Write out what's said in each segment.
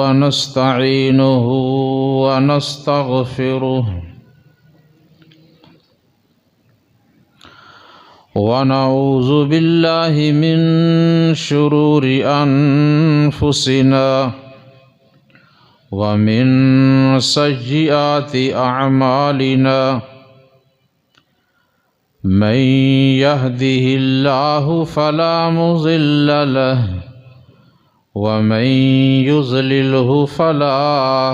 ونستعينه ونستغفره ونعوذ بالله من شرور أنفسنا ومن سيئات أعمالنا من يهده الله فلا مضل له ومن يضلله فلا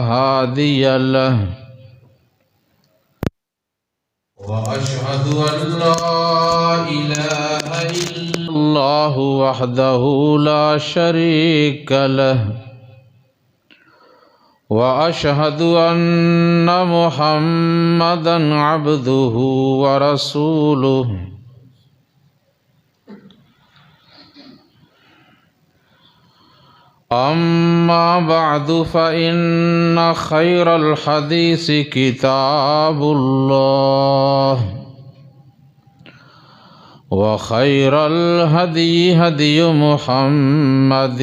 هادي له وأشهد أن لا إله إلا الله وحده لا شريك له وأشهد أن محمدًا عبده ورسوله أما بعد فإن خير الحديث كتاب الله وخير الهدي هدي محمد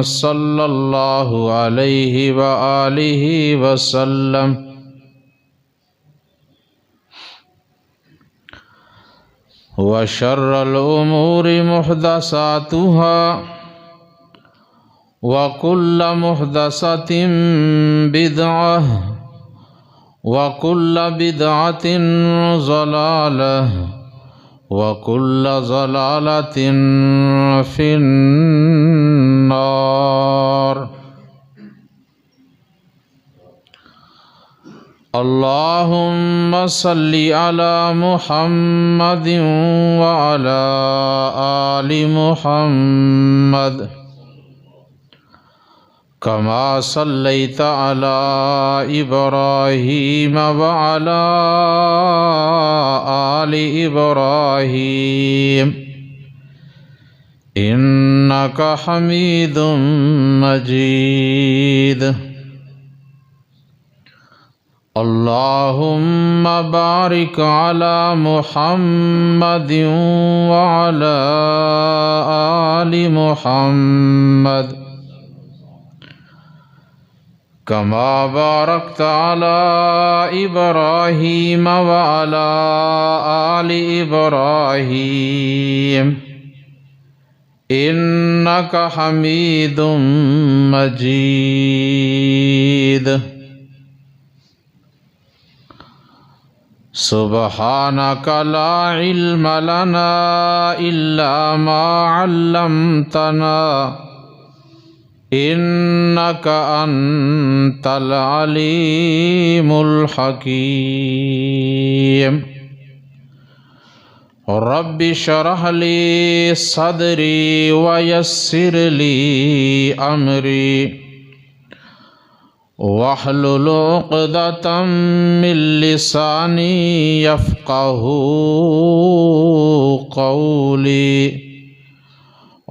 صلى الله عليه وآله وسلم وشر الأمور محدثاتها وكل محدثة بدعة وكل بدعة ضلالة وكل ضلالة في النار. اللهم صل على محمد وعلى آل محمد كما صليت على إبراهيم وعلى آل إبراهيم إنك حميد مجيد. اللهم بارك على محمد وعلى آل محمد كما باركت على إبراهيم وعلى آل إبراهيم إنك حميد مجيد. سبحانك لا علم لنا إلا ما علمتنا إنك أنت العليم الحكيم. رب اشرح لي صدري ويسر لي أمري واحلل عقدة من لساني يفقه قولي.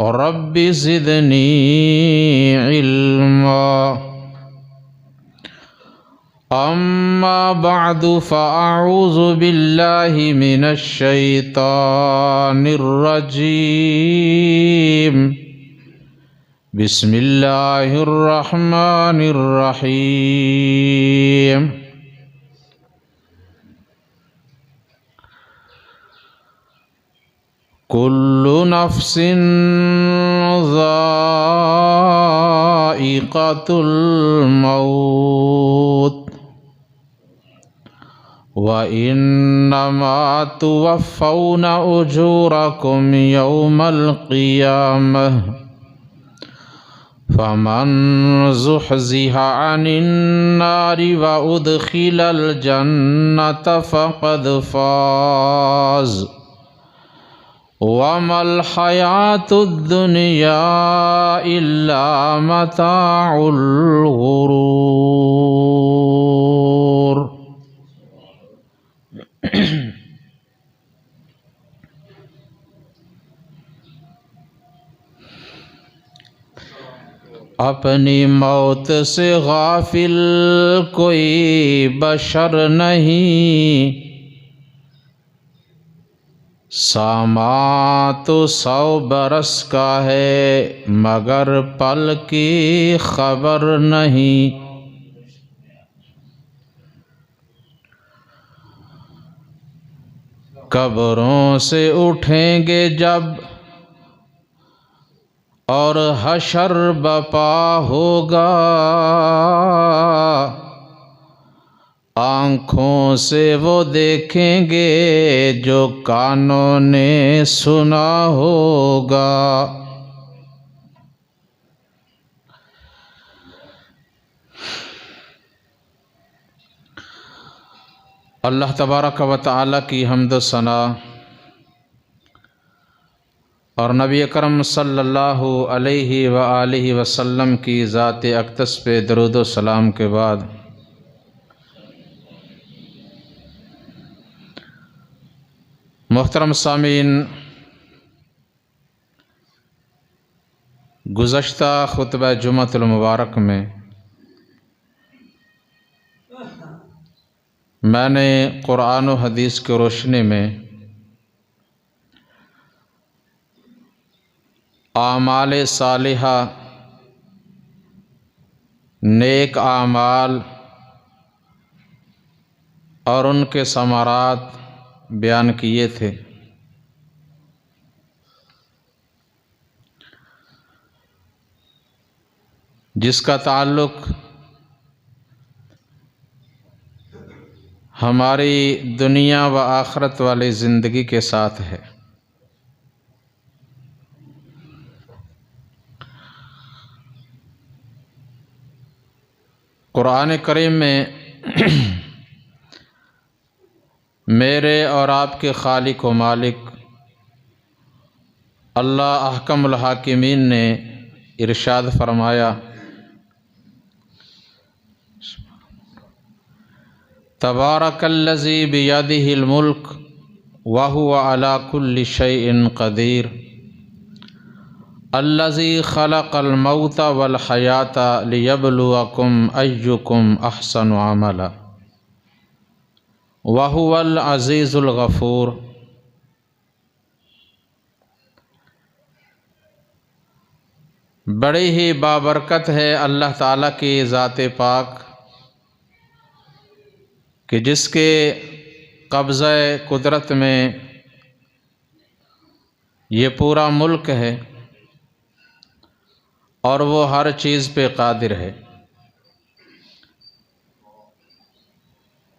رب زدني علما. أما بعد فأعوذ بالله من الشيطان الرجيم. بسم الله الرحمن الرحيم. كل نفس ذائقة الموت وإنما توفون أجوركم يوم القيامة فمن زحزح عن النار وأدخل الجنة فقد فاز وما الحياة الدنيا إلا متاع الغرور. اپنی موت سے غافل کوئی بشر نہیں، ساما تو 100 برس کا ہے مگر پل کی خبر نہیں، قبروں سے اٹھیں گے جب اور حشر بپا ہوگا، آنکھوں سے وہ دیکھیں گے جو کانوں نے سنا ہوگا۔ اللہ تبارک و تعالی کی حمد و ثنا اور نبی اکرم صلی اللہ علیہ وآلہ وسلم کی ذات اقدس پہ درود و سلام کے بعد محترم سامعین، گزشتہ خطبہ جمعۃ المبارک میں میں نے قرآن و حدیث کی روشنی میں اعمال صالحہ، نیک اعمال اور ان کے ثمرات بیان کیے تھے۔ جس کا تعلق ہماری دنیا و آخرت والی زندگی کے ساتھ ہے۔ قرآن کریم میں میرے اور آپ کے خالق و مالک اللہ احکم الحاکمین نے ارشاد فرمایا، تبارک الذی بیدہ الملک وہو علی کل شیء قدیر، الذی خلق الموت والحیاۃ لیبلوکم ایکم احسن عملا وہو العزیز الغفور۔ بڑی ہی بابرکت ہے اللہ تعالیٰ کی ذات پاک کہ جس کے قبضہ قدرت میں یہ پورا ملک ہے اور وہ ہر چیز پہ قادر ہے،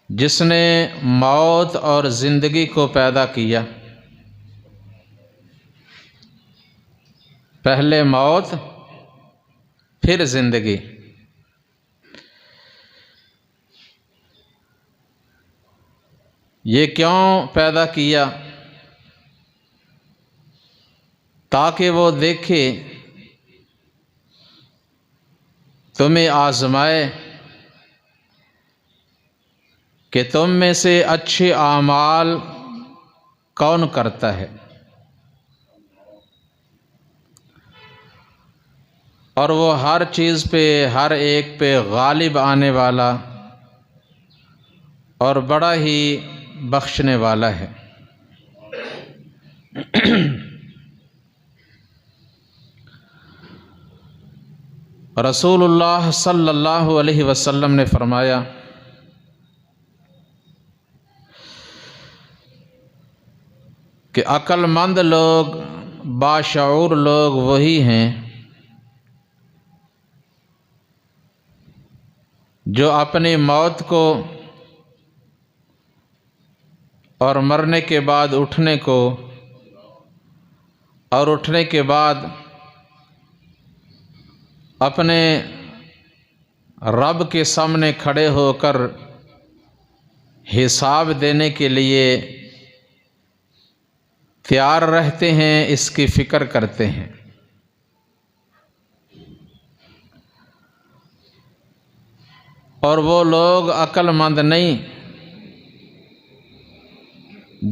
جس نے موت اور زندگی کو پیدا کیا، پہلے موت پھر زندگی۔ یہ کیوں پیدا کیا؟ تاکہ وہ دیکھے، تمہیں آزمائے کہ تم میں سے اچھے اعمال کون کرتا ہے، اور وہ ہر چیز پہ، ہر ایک پہ غالب آنے والا اور بڑا ہی بخشنے والا ہے۔ رسول اللہ صلی اللہ علیہ وسلم نے فرمایا کہ عقل مند لوگ، باشعور لوگ وہی ہیں جو اپنی موت کو اور مرنے کے بعد اٹھنے کو اور اٹھنے کے بعد اپنے رب کے سامنے کھڑے ہو کر حساب دینے کے لیے تیار رہتے ہیں، اس کی فکر کرتے ہیں۔ اور وہ لوگ عقل مند نہیں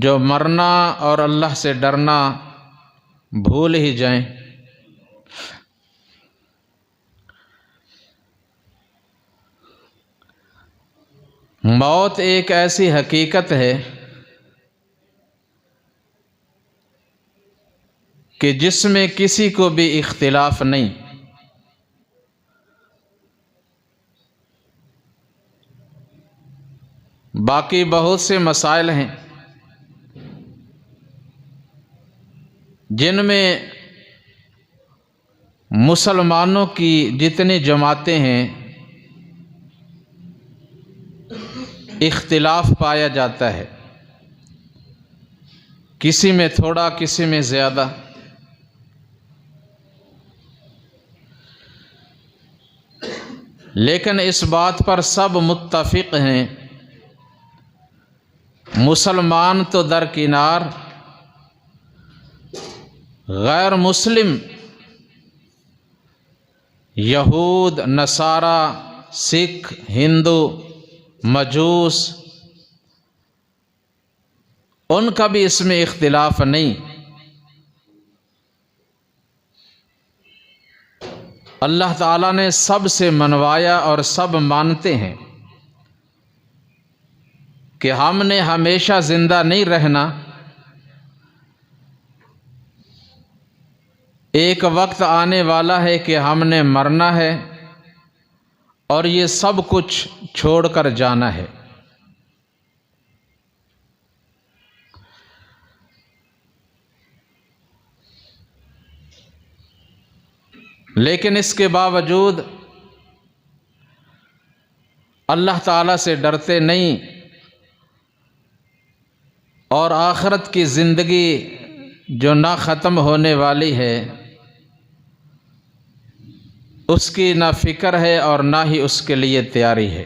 جو مرنا اور اللہ سے ڈرنا بھول ہی جائیں۔ موت ایک ایسی حقیقت ہے کہ جس میں کسی کو بھی اختلاف نہیں، باقی بہت سے مسائل ہیں جن میں مسلمانوں کی جتنی جماعتیں ہیں اختلاف پایا جاتا ہے، کسی میں تھوڑا کسی میں زیادہ، لیکن اس بات پر سب متفق ہیں، مسلمان تو درکنار، غیر مسلم یہود، نصارہ، سکھ، ہندو، مجوس، ان کا بھی اس میں اختلاف نہیں۔ اللہ تعالیٰ نے سب سے منوایا اور سب مانتے ہیں کہ ہم نے ہمیشہ زندہ نہیں رہنا، ایک وقت آنے والا ہے کہ ہم نے مرنا ہے اور یہ سب کچھ چھوڑ کر جانا ہے۔ لیکن اس کے باوجود اللہ تعالیٰ سے ڈرتے نہیں اور آخرت کی زندگی جو نہ ختم ہونے والی ہے اس کی نہ فکر ہے اور نہ ہی اس کے لیے تیاری ہے۔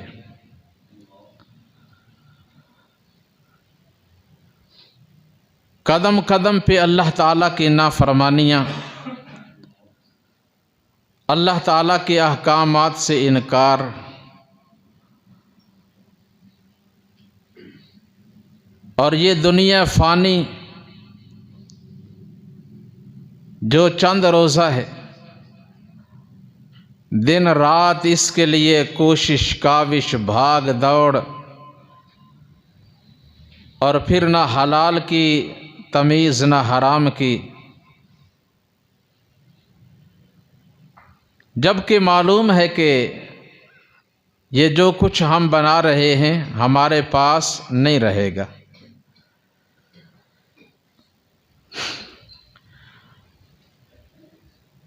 قدم قدم پہ اللہ تعالیٰ کی نافرمانیاں، اللہ تعالیٰ کے احکامات سے انکار، اور یہ دنیا فانی جو چند روزہ ہے، دن رات اس کے لیے کوشش، کاوش، بھاگ دوڑ، اور پھر نہ حلال کی تمیز نہ حرام کی، جبکہ معلوم ہے کہ یہ جو کچھ ہم بنا رہے ہیں ہمارے پاس نہیں رہے گا۔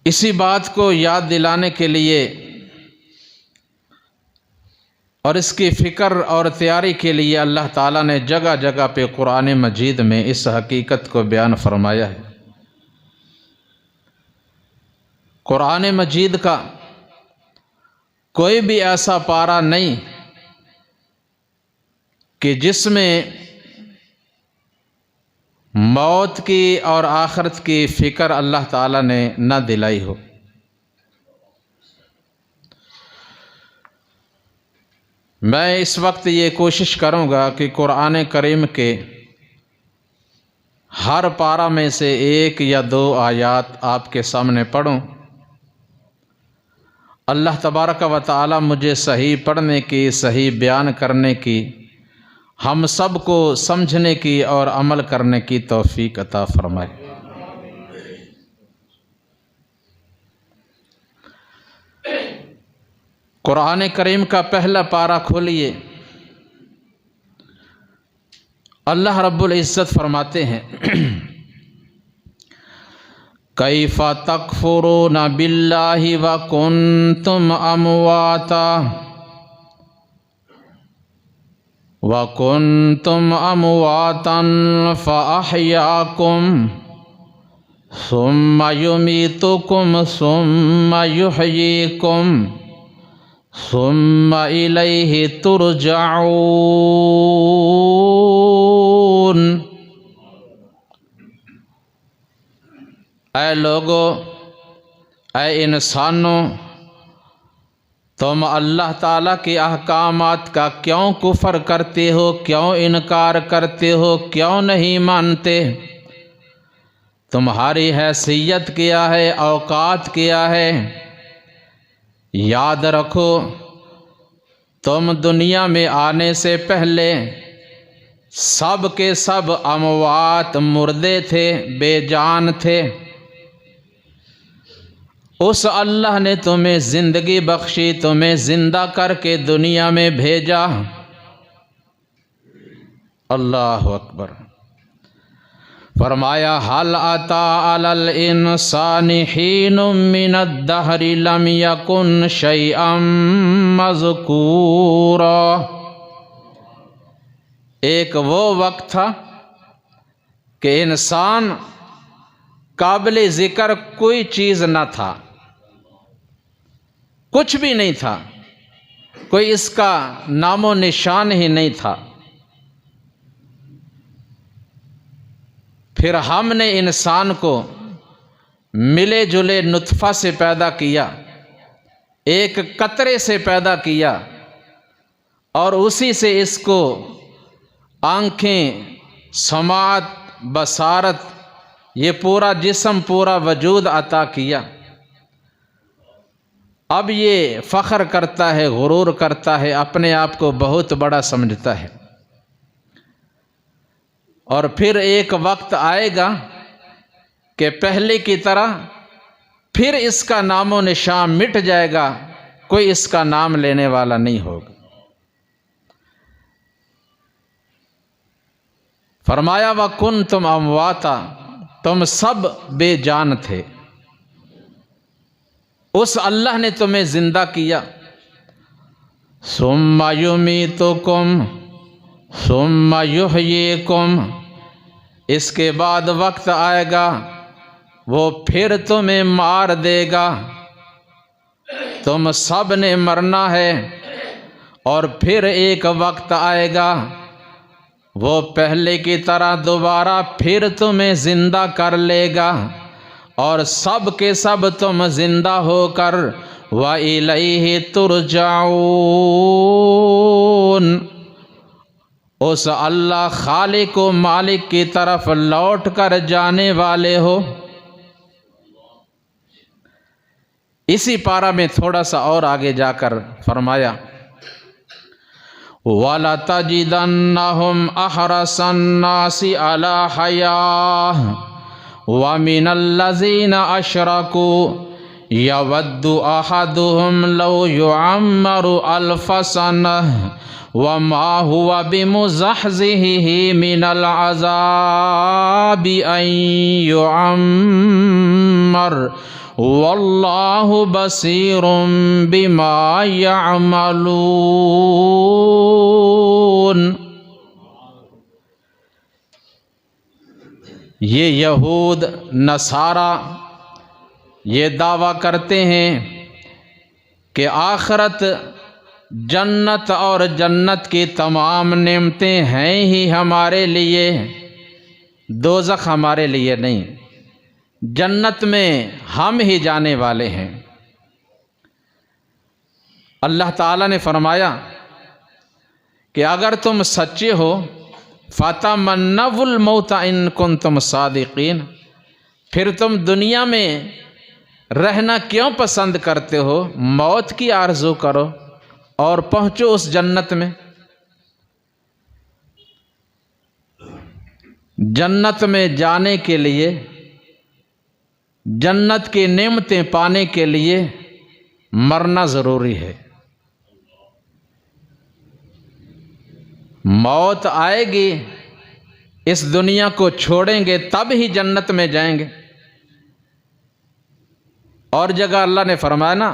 اسی بات کو یاد دلانے کے لیے اور اس کی فکر اور تیاری کے لیے اللہ تعالیٰ نے جگہ جگہ پہ قرآن مجید میں اس حقیقت کو بیان فرمایا ہے۔ قرآن مجید کا کوئی بھی ایسا پارہ نہیں کہ جس میں موت کی اور آخرت کی فکر اللہ تعالیٰ نے نہ دلائی ہو۔ میں اس وقت یہ کوشش کروں گا کہ قرآن کریم کے ہر پارہ میں سے ایک یا دو آیات آپ کے سامنے پڑھوں۔ اللہ تبارک و تعالی مجھے صحیح پڑھنے کی، صحیح بیان کرنے کی، ہم سب کو سمجھنے کی اور عمل کرنے کی توفیق عطا فرمائے۔ قرآن کریم کا پہلا پارہ کھولیے، اللہ رب العزت فرماتے ہیں کیف تکفرون باللہ وکنتم امواتا فاحیاکم ثم یمیتکم ثم یحییکم ثم الیہ ترجعون۔ اے لوگو، اے انسانوں، تم اللہ تعالیٰ کے احکامات کا کیوں کفر کرتے ہو، کیوں انکار کرتے ہو، کیوں نہیں مانتے؟ تمہاری حیثیت کیا ہے، اوقات کیا ہے؟ یاد رکھو تم دنیا میں آنے سے پہلے سب کے سب اموات، مردے تھے، بے جان تھے، اس اللہ نے تمہیں زندگی بخشی، تمہیں زندہ کر کے دنیا میں بھیجا۔ اللہ اکبر۔ فرمایا حل اتی علی الانسان حین من الدہر لم یکن شیئا مذکورا۔ ایک وہ وقت تھا کہ انسان قابل ذکر کوئی چیز نہ تھا، کچھ بھی نہیں تھا، کوئی اس کا نام و نشان ہی نہیں تھا۔ پھر ہم نے انسان کو ملے جلے نطفہ سے پیدا کیا، ایک قطرے سے پیدا کیا، اور اسی سے اس کو آنکھیں، سماعت، بصارت، یہ پورا جسم، پورا وجود عطا کیا۔ اب یہ فخر کرتا ہے، غرور کرتا ہے، اپنے آپ کو بہت بڑا سمجھتا ہے۔ اور پھر ایک وقت آئے گا کہ پہلے کی طرح پھر اس کا نام و نشان مٹ جائے گا، کوئی اس کا نام لینے والا نہیں ہوگا۔ فرمایا وَكُنْتُمْ أَمْوَاتًا، تم سب بے جان تھے، اس اللہ نے تمہیں زندہ کیا۔ ثُمَّ يُمِيتُكُمْ ثُمَّ يُحْيِيكُمْ، اس کے بعد وقت آئے گا وہ پھر تمہیں مار دے گا۔ تم سب نے مرنا ہے، اور پھر ایک وقت آئے گا وہ پہلے کی طرح دوبارہ پھر تمہیں زندہ کر لے گا، اور سب کے سب تم زندہ ہو کر وَإِلَيْهِ تُرْجَعُونَ، اس اللہ خالق و مالک کی طرف لوٹ کر جانے والے ہو۔ اسی پارہ میں تھوڑا سا اور آگے جا کر فرمایا وَلَتَجِدَنَّهُمْ أَحْرَصَ النَّاسِ عَلَىٰ حَيَاةٍ وَمِنَ الَّذِينَ أَشْرَكُوا يَوَدُّ أَحَدُهُمْ لَوْ يُعَمَّرُ أَلْفَ سَنَةٍ وَمَا هُوَ بِمُزَحْزِحِهِ مِنَ الْعَذَابِ أَن يُعَمَّرَ وَاللَّهُ بَصِيرٌ بِمَا يَعْمَلُونَ۔ یہ یہود نصارہ یہ دعویٰ کرتے ہیں کہ آخرت جنت اور جنت کی تمام نعمتیں ہیں ہی ہمارے لیے، دوزخ ہمارے لیے نہیں، جنت میں ہم ہی جانے والے ہیں۔ اللہ تعالیٰ نے فرمایا کہ اگر تم سچے ہو فَتَمَنَّوُا الْمَوْتَ إِن كُنتُمْ صَادِقِينَ، پھر تم دنیا میں رہنا کیوں پسند کرتے ہو؟ موت کی آرزو کرو اور پہنچو اس جنت میں۔ جنت میں جانے کے لیے، جنت کی نعمتیں پانے کے لیے مرنا ضروری ہے۔ موت آئے گی، اس دنیا کو چھوڑیں گے تب ہی جنت میں جائیں گے۔ اور جگہ اللہ نے فرمایا نا،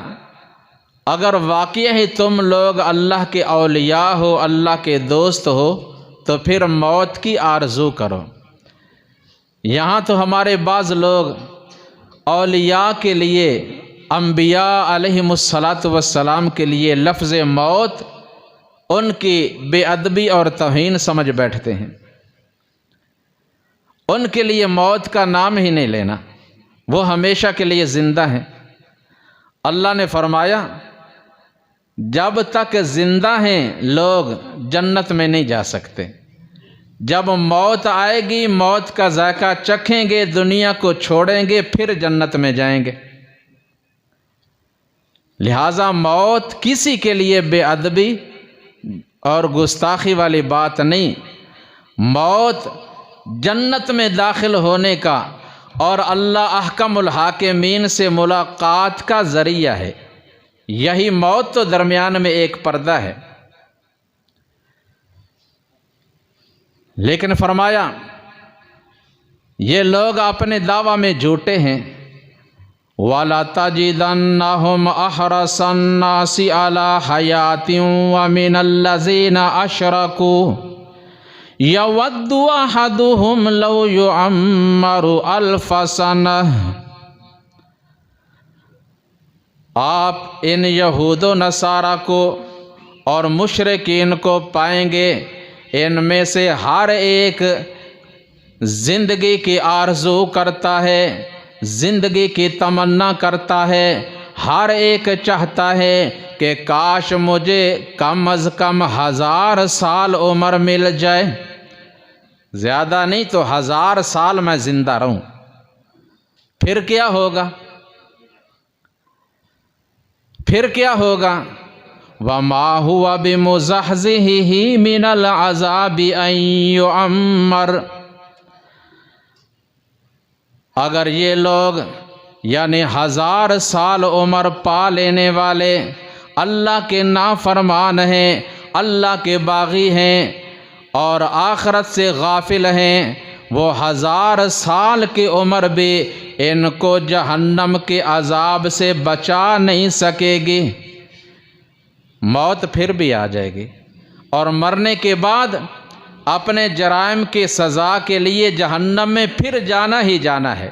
اگر واقعی ہی تم لوگ اللہ کے اولیاء ہو، اللہ کے دوست ہو، تو پھر موت کی آرزو کرو۔ یہاں تو ہمارے بعض لوگ اولیاء کے لیے، انبیاء علیہم السلام کے لیے لفظ موت ان کی بے ادبی اور توہین سمجھ بیٹھتے ہیں۔ ان کے لیے موت کا نام ہی نہیں لینا، وہ ہمیشہ کے لیے زندہ ہیں۔ اللہ نے فرمایا جب تک زندہ ہیں لوگ جنت میں نہیں جا سکتے، جب موت آئے گی موت کا ذائقہ چکھیں گے، دنیا کو چھوڑیں گے، پھر جنت میں جائیں گے۔ لہٰذا موت کسی کے لیے بے ادبی اور گستاخی والی بات نہیں، موت جنت میں داخل ہونے کا اور اللہ احکم الحاکمین سے ملاقات کا ذریعہ ہے۔ یہی موت تو درمیان میں ایک پردہ ہے۔ لیکن فرمایا یہ لوگ اپنے دعویٰ میں جھوٹے ہیں۔ وَلَا تَجِدَنَّهُمْ أَحْرَصَ النَّاسِ عَلَىٰ حَيَاةٍ وَمِنَ الَّذِينَ أَشْرَكُوا يَوَدُّ أَحَدُهُمْ لَوْ يُعَمَّرُ أَلْفَ سَنَةٍ۔ آپ ان یہود و نصارہ کو اور مشرکین کو پائیں گے، ان میں سے ہر ایک زندگی کی آرزو کرتا ہے، زندگی کی تمنا کرتا ہے، ہر ایک چاہتا ہے کہ کاش مجھے کم از کم 1000 سال عمر مل جائے، زیادہ نہیں تو 1000 سال میں زندہ رہوں۔ پھر کیا ہوگا؟ پھر کیا ہوگا؟ وَمَا هُوَ بِمُزَحْزِحِهِ مِنَ الْعَذَابِ أَن يُعَمَّرَ۔ اگر یہ لوگ یعنی 1000 سال عمر پا لینے والے اللہ کے نافرمان ہیں، اللہ کے باغی ہیں اور آخرت سے غافل ہیں، وہ 1000 سال کی عمر بھی ان کو جہنم کے عذاب سے بچا نہیں سکے گی۔ موت پھر بھی آ جائے گی اور مرنے کے بعد اپنے جرائم کی سزا کے لیے جہنم میں پھر جانا ہی جانا ہے،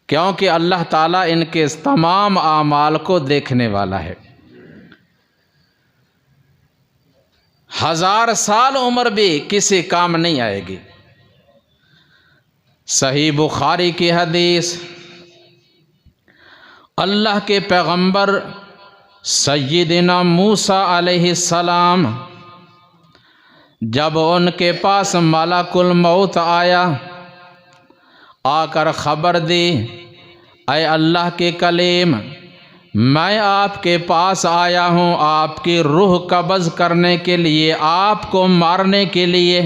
کیونکہ اللہ تعالیٰ ان کے تمام اعمال کو دیکھنے والا ہے۔ 1000 سال عمر بھی کسی کام نہیں آئے گی۔ صحیح بخاری کی حدیث، اللہ کے پیغمبر سیدنا موسیٰ علیہ السلام جب ان کے پاس ملک الموت آیا، آ کر خبر دی، اے اللہ کے کلیم، میں آپ کے پاس آیا ہوں آپ کی روح قبض کرنے کے لیے، آپ کو مارنے کے لیے۔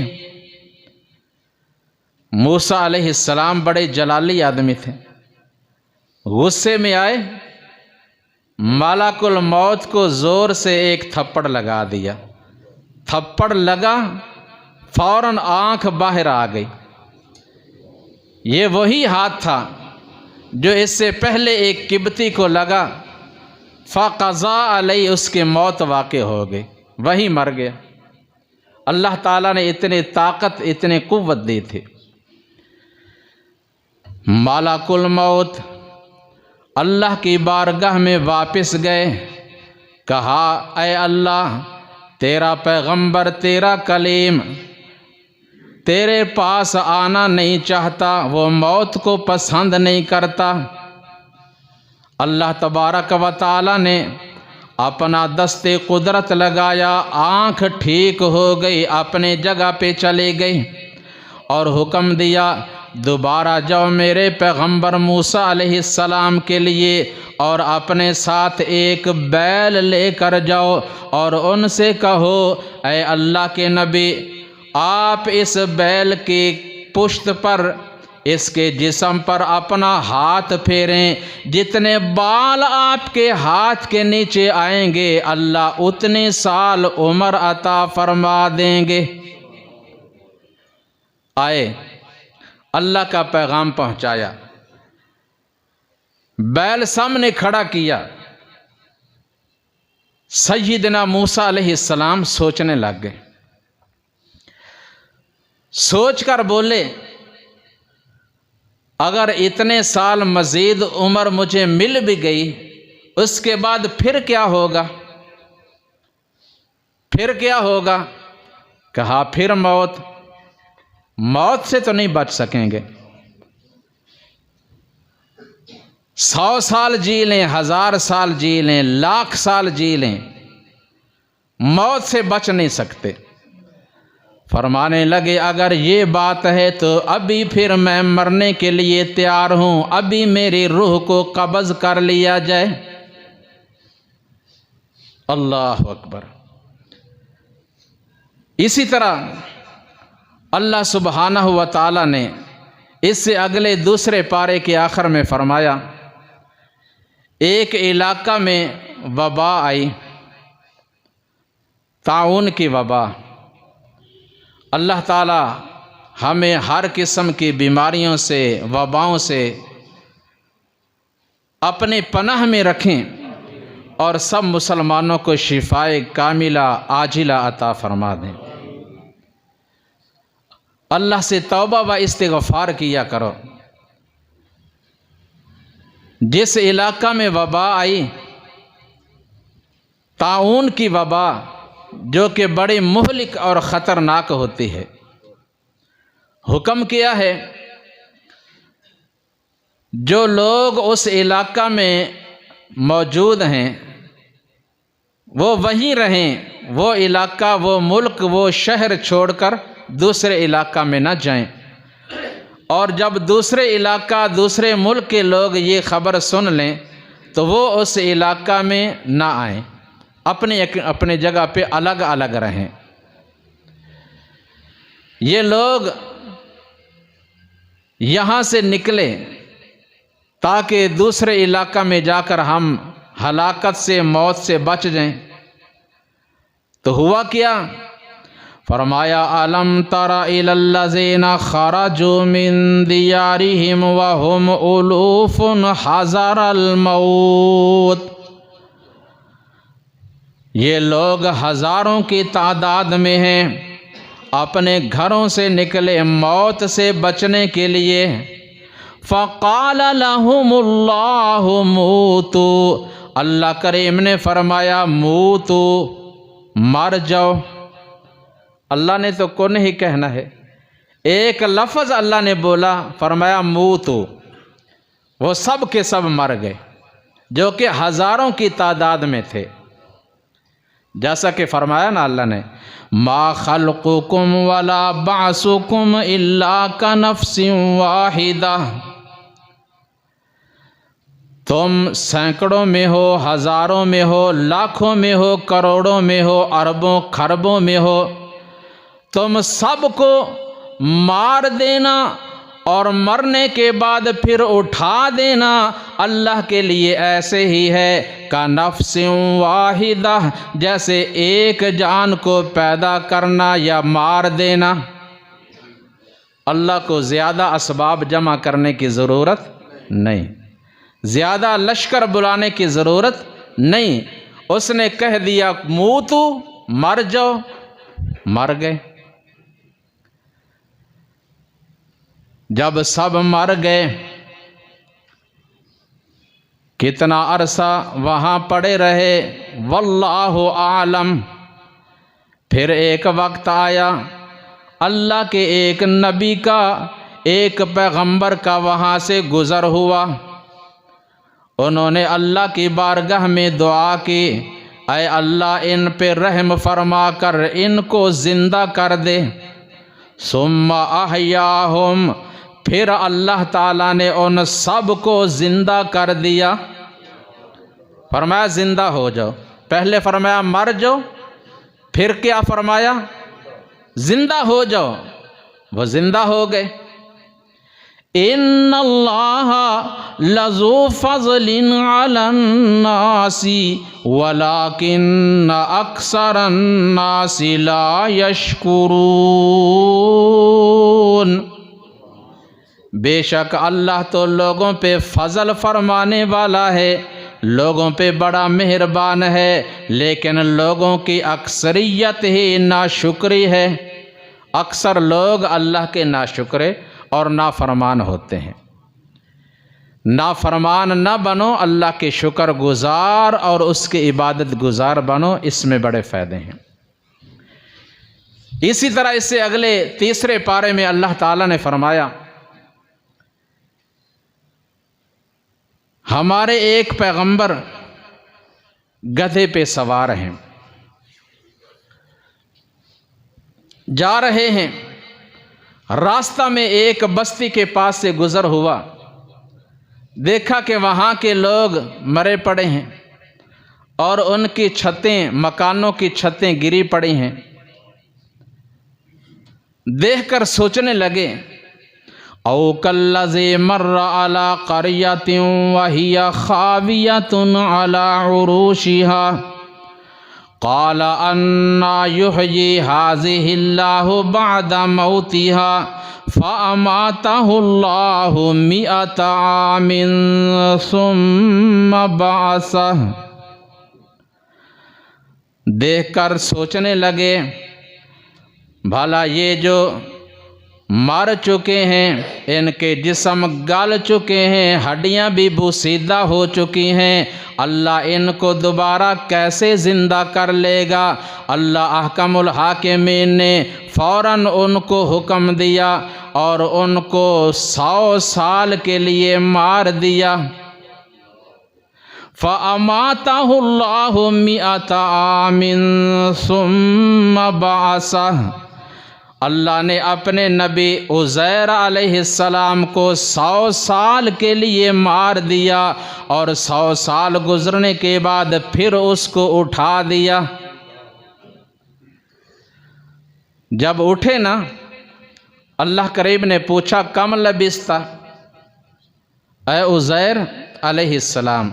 موسیٰ علیہ السلام بڑے جلالی آدمی تھے، غصے میں آئے، ملک الموت کو زور سے ایک تھپڑ لگا دیا۔ تھپڑ لگا، فوراً آنکھ باہر آ گئی۔ یہ وہی ہاتھ تھا جو اس سے پہلے ایک قبطی کو لگا، فقضا علیہ، اس کی موت واقع ہو گئی، وہی مر گیا۔ اللہ تعالیٰ نے اتنی طاقت، اتنی قوت دی تھی۔ ملک الموت اللہ کی بارگاہ میں واپس گئے، کہا اے اللہ، تیرا پیغمبر، تیرا کلیم تیرے پاس آنا نہیں چاہتا، وہ موت کو پسند نہیں کرتا۔ اللہ تبارک و تعالی نے اپنا دست قدرت لگایا، آنکھ ٹھیک ہو گئی، اپنے جگہ پہ چلی گئی اور حکم دیا دوبارہ جاؤ میرے پیغمبر موسیٰ علیہ السلام کے لیے اور اپنے ساتھ ایک بیل لے کر جاؤ اور ان سے کہو اے اللہ کے نبی، آپ اس بیل کی پشت پر، اس کے جسم پر اپنا ہاتھ پھیریں، جتنے بال آپ کے ہاتھ کے نیچے آئیں گے اللہ اتنے سال عمر عطا فرما دیں گے۔ آئے، اللہ کا پیغام پہنچایا، بیل سامنے کھڑا کیا۔ سیدنا موسیٰ علیہ السلام سوچنے لگ گئے، سوچ کر بولے اگر اتنے سال مزید عمر مجھے مل بھی گئی، اس کے بعد پھر کیا ہوگا؟ پھر کیا ہوگا؟ کہا پھر موت، موت سے تو نہیں بچ سکیں گے۔ 100 سال جی لیں، 1000 سال جی لیں، 1,00,000 سال جی لیں، موت سے بچ نہیں سکتے۔ فرمانے لگے اگر یہ بات ہے تو ابھی پھر میں مرنے کے لیے تیار ہوں، ابھی میری روح کو قبض کر لیا جائے۔ اللہ اکبر۔ اسی طرح اللہ سبحانہ و تعالی نے اس سے اگلے دوسرے پارے کے آخر میں فرمایا ایک علاقہ میں وبا آئی، طاعون کی وبا۔ اللہ تعالی ہمیں ہر قسم کی بیماریوں سے، وباؤں سے اپنے پناہ میں رکھیں اور سب مسلمانوں کو شفائے کاملہ عاجلہ عطا فرما دیں۔ اللہ سے توبہ و استغفار کیا کرو۔ جس علاقہ میں وبا آئی، طاعون کی وبا، جو کہ بڑی مہلک اور خطرناک ہوتی ہے، حکم کیا ہے جو لوگ اس علاقہ میں موجود ہیں وہ وہیں رہیں، وہ علاقہ، وہ ملک، وہ شہر چھوڑ کر دوسرے علاقہ میں نہ جائیں، اور جب دوسرے علاقہ، دوسرے ملک کے لوگ یہ خبر سن لیں تو وہ اس علاقہ میں نہ آئیں، اپنے جگہ پہ الگ الگ رہیں۔ یہ لوگ یہاں سے نکلے تاکہ دوسرے علاقہ میں جا کر ہم ہلاکت سے، موت سے بچ جائیں۔ تو ہوا کیا؟ فرمایا الم تر الی الذین خرجوا من دیارہم وہم الوف حذر الموت۔ یہ لوگ ہزاروں کی تعداد میں ہیں، اپنے گھروں سے نکلے موت سے بچنے کے لیے۔ فقال لهم اللہ موتوا، اللہ کریم نے فرمایا موتو، مر جاؤ۔ اللہ نے تو کون ہی کہنا ہے، ایک لفظ اللہ نے بولا، فرمایا موتو، وہ سب کے سب مر گئے جو کہ ہزاروں کی تعداد میں تھے۔ جیسا کہ فرمایا نا اللہ نے ما خلقکم ولا بعثکم الا کنفس واحدہ، تم سینکڑوں میں ہو، ہزاروں میں ہو، لاکھوں میں ہو، کروڑوں میں ہو، اربوں خربوں میں ہو، تم سب کو مار دینا اور مرنے کے بعد پھر اٹھا دینا اللہ کے لیے ایسے ہی ہے کَنَفْسٍ واحدہ، جیسے ایک جان کو پیدا کرنا یا مار دینا۔ اللہ کو زیادہ اسباب جمع کرنے کی ضرورت نہیں، زیادہ لشکر بلانے کی ضرورت نہیں، اس نے کہہ دیا موتو، مر جاؤ، مر گئے۔ جب سب مر گئے، کتنا عرصہ وہاں پڑے رہے واللہ اعلم۔ پھر ایک وقت آیا اللہ کے ایک نبی کا، ایک پیغمبر کا وہاں سے گزر ہوا، انہوں نے اللہ کی بارگاہ میں دعا کی، اے اللہ ان پہ رحم فرما کر ان کو زندہ کر دے۔ ثم احیاہم، پھر اللہ تعالیٰ نے ان سب کو زندہ کر دیا۔ فرمایا زندہ ہو جاؤ، پہلے فرمایا مر جاؤ، پھر کیا فرمایا؟ زندہ ہو جاؤ، وہ زندہ ہو گئے۔ ان اللہ لذو فضل علی الناس ولکن اکثر الناس لا یشکرون۔ بے شک اللہ تو لوگوں پہ فضل فرمانے والا ہے، لوگوں پہ بڑا مہربان ہے، لیکن لوگوں کی اکثریت ہی ناشکری ہے۔ اکثر لوگ اللہ کے ناشکرے اور نافرمان ہوتے ہیں۔ نافرمان نہ بنو، اللہ کے شکر گزار اور اس کی عبادت گزار بنو، اس میں بڑے فائدے ہیں۔ اسی طرح اس سے اگلے تیسرے پارے میں اللہ تعالیٰ نے فرمایا ہمارے ایک پیغمبر گدھے پہ سوار ہیں، جا رہے ہیں، راستہ میں ایک بستی کے پاس سے گزر ہوا، دیکھا کہ وہاں کے لوگ مرے پڑے ہیں اور ان کی چھتیں، مکانوں کی چھتیں گری پڑی ہیں۔ دیکھ کر سوچنے لگے او کالذی مر علی قریۃ وہی خاویۃ علی عروشها قال انا یحیی ہذہ اللہ بعد موتها فاماتہ اللہ 100 عام ثم بعثہ۔ دیکھ کر سوچنے لگے بھلا یہ جو مر چکے ہیں، ان کے جسم گل چکے ہیں، ہڈیاں بھی بوسیدہ ہو چکی ہیں، اللہ ان کو دوبارہ کیسے زندہ کر لے گا؟ اللہ احکم الحاکمین نے فوراً ان کو حکم دیا اور ان کو 100 سال کے لیے مار دیا۔ فَأَمَاتَهُ اللَّهُ 100 عَامٍ ثُمَّ بَعَثَهُ۔ اللہ نے اپنے نبی عزیر علیہ السلام کو 100 سال کے لیے مار دیا اور 100 سال گزرنے کے بعد پھر اس کو اٹھا دیا۔ جب اٹھے نا، اللہ کریم نے پوچھا کم لبثت، اے عزیر علیہ السلام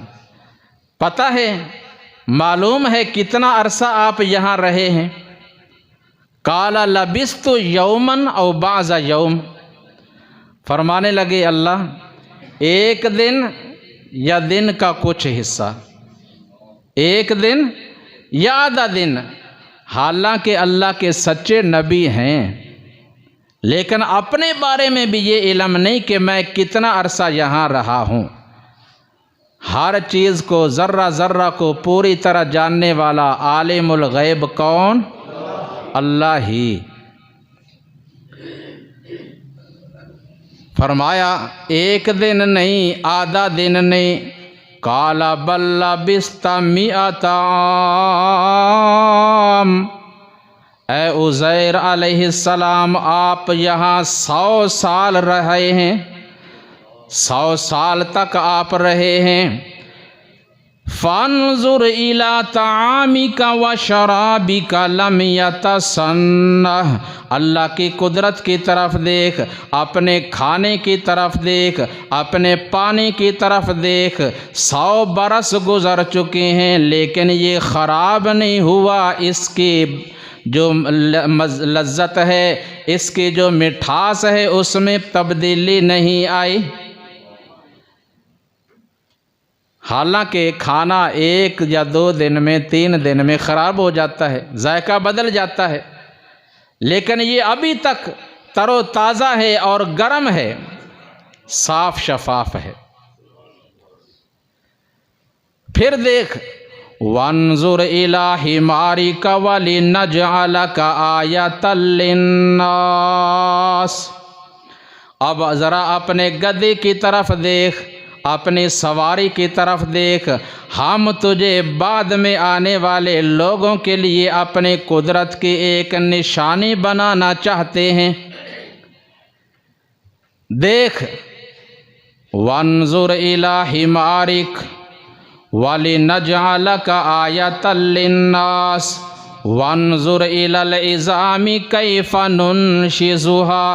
پتہ ہے، معلوم ہے کتنا عرصہ آپ یہاں رہے ہیں؟ قال لبثت یوما او بعض یوم، فرمانے لگے اللہ ایک دن یا دن کا کچھ حصہ، ایک دن یا آدھا دن۔ حالانکہ اللہ کے سچے نبی ہیں، لیکن اپنے بارے میں بھی یہ علم نہیں کہ میں کتنا عرصہ یہاں رہا ہوں۔ ہر چیز کو، ذرہ ذرہ کو پوری طرح جاننے والا عالم الغیب کون؟ اللہ ہی۔ فرمایا ایک دن نہیں، آدھا دن نہیں، قال بل لبثت 100 عام، اے عزیر علیہ السلام آپ یہاں 100 سال رہے ہیں، 100 سال تک آپ رہے ہیں۔ فانظر الی طعامک وشرابک لم یتسنہ، اللہ کی قدرت کی طرف دیکھ، اپنے کھانے کی طرف دیکھ، اپنے پانی کی طرف دیکھ۔ 100 برس گزر چکے ہیں لیکن یہ خراب نہیں ہوا، اس کی جو لذت ہے، اس کی جو مٹھاس ہے، اس میں تبدیلی نہیں آئی۔ حالانکہ کھانا 1 یا 2 دن میں، 3 دن میں خراب ہو جاتا ہے، ذائقہ بدل جاتا ہے، لیکن یہ ابھی تک تر و تازہ ہے اور گرم ہے، صاف شفاف ہے۔ پھر دیکھ وانظر الی حمارک ولنجعلک آیۃ للناس، اب ذرا اپنے گدھے کی طرف دیکھ، اپنی سواری کی طرف دیکھ، ہم تجھے بعد میں آنے والے لوگوں کے لیے اپنی قدرت کی ایک نشانی بنانا چاہتے ہیں۔ دیکھ وانظر الی حمارک وَلِنَجْعَلَكَ آیَةً لِلنَّاسِ وَانظُرْ إِلَى الْعِظَامِ كَيْفَ نُنشِزُهَا،